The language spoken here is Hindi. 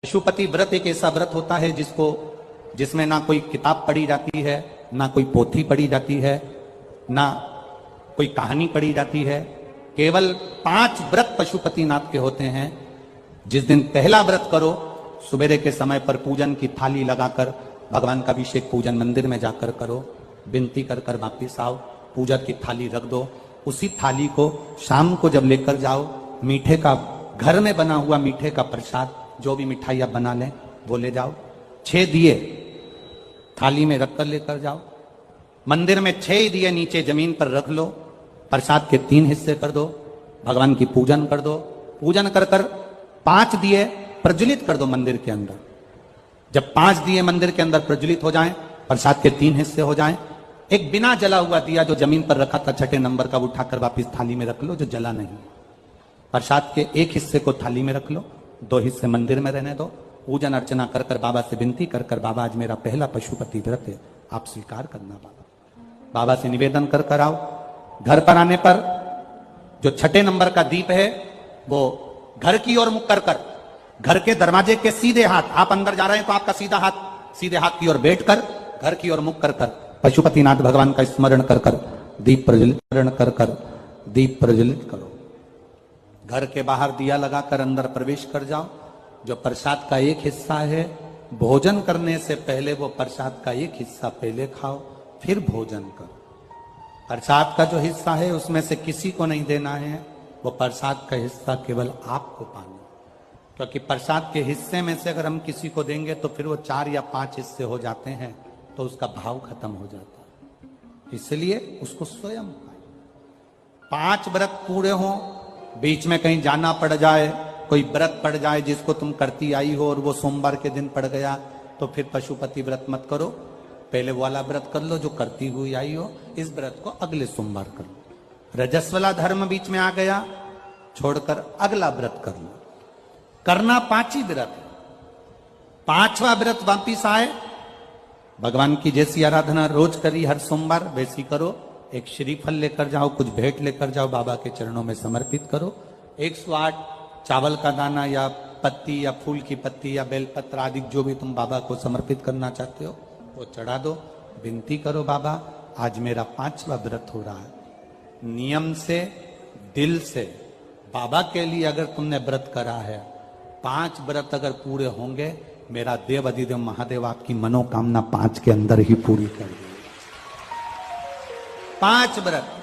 पशुपति व्रत एक ऐसा व्रत होता है जिसमें ना कोई किताब पढ़ी जाती है, ना कोई पोथी पढ़ी जाती है, ना कोई कहानी पढ़ी जाती है। केवल 5 व्रत पशुपतिनाथ के होते हैं। जिस दिन पहला व्रत करो, सुबेरे के समय पर पूजन की थाली लगाकर भगवान का अभिषेक पूजन मंदिर में जाकर करो, विनती कर कर वापिस आओ, पूजा की थाली रख दो। उसी थाली को शाम को जब लेकर जाओ, मीठे का घर में बना हुआ मीठे का प्रसाद, जो भी मिठाई आप बना लें वो ले जाओ। 6 दिए थाली में रखकर लेकर जाओ। मंदिर में 6 दिए नीचे जमीन पर रख लो। प्रसाद के 3 हिस्से कर दो, भगवान की पूजन कर दो। पूजन कर कर 5 दिए प्रज्वलित कर दो मंदिर के अंदर। जब 5 दिए मंदिर के अंदर प्रज्वलित हो जाएं, प्रसाद के 3 हिस्से हो जाएं, एक बिना जला हुआ दिया जो जमीन पर रखा था 6ठे नंबर का, उठाकर वापिस थाली में रख लो, जो जला नहीं। प्रसाद के 1 हिस्से को थाली में रख लो, 2 हिस्से मंदिर में रहने दो। पूजन अर्चना कर कर बाबा से विनती कर कर, बाबा आज मेरा पहला पशुपति व्रत है, आप स्वीकार करना। बाबा से निवेदन कर कर आओ। घर पर आने पर जो 6ठे नंबर का दीप है वो घर की ओर मुख कर कर, घर के दरवाजे के सीधे हाथ, आप अंदर जा रहे हैं तो आपका सीधे हाथ की ओर बैठकर घर की ओर मुख कर कर पशुपतिनाथ भगवान का स्मरण कर कर दीप प्रज्वलित करो। घर के बाहर दिया लगाकर अंदर प्रवेश कर जाओ। जो प्रसाद का 1 हिस्सा है, भोजन करने से पहले वो प्रसाद का 1 हिस्सा पहले खाओ, फिर भोजन करो। प्रसाद का जो हिस्सा है उसमें से किसी को नहीं देना है, वो प्रसाद का हिस्सा केवल आपको पाना। क्योंकि प्रसाद के हिस्से में से अगर हम किसी को देंगे तो फिर वो 4 या 5 हिस्से हो जाते हैं, तो उसका भाव खत्म हो जाता है। इसलिए उसको स्वयं 5 व्रत पूरे हों, बीच में कहीं जाना पड़ जाए, कोई व्रत पड़ जाए जिसको तुम करती आई हो और वो सोमवार के दिन पड़ गया, तो फिर पशुपति व्रत मत करो। पहले वाला व्रत कर लो जो करती हुई आई हो, इस व्रत को अगले सोमवार कर लो। रजस्वला धर्म बीच में आ गया, छोड़कर अगला व्रत कर लो। करना 5 ही व्रत है। 5वां व्रत वापिस आए, भगवान की जैसी आराधना रोज करी हर सोमवार वैसी करो। एक श्रीफल लेकर जाओ, कुछ भेंट लेकर जाओ, बाबा के चरणों में समर्पित करो। 108 चावल का दाना या पत्ती या फूल की पत्ती या बेलपत्र आदि जो भी तुम बाबा को समर्पित करना चाहते हो वो चढ़ा दो। विनती करो, बाबा आज मेरा 5वां व्रत हो रहा है। नियम से, दिल से बाबा के लिए अगर तुमने व्रत करा है, 5 व्रत अगर पूरे होंगे, मेरा देव अधिदेव महादेव आपकी मनोकामना 5 के अंदर ही पूरी कर देगा। 5 व्रत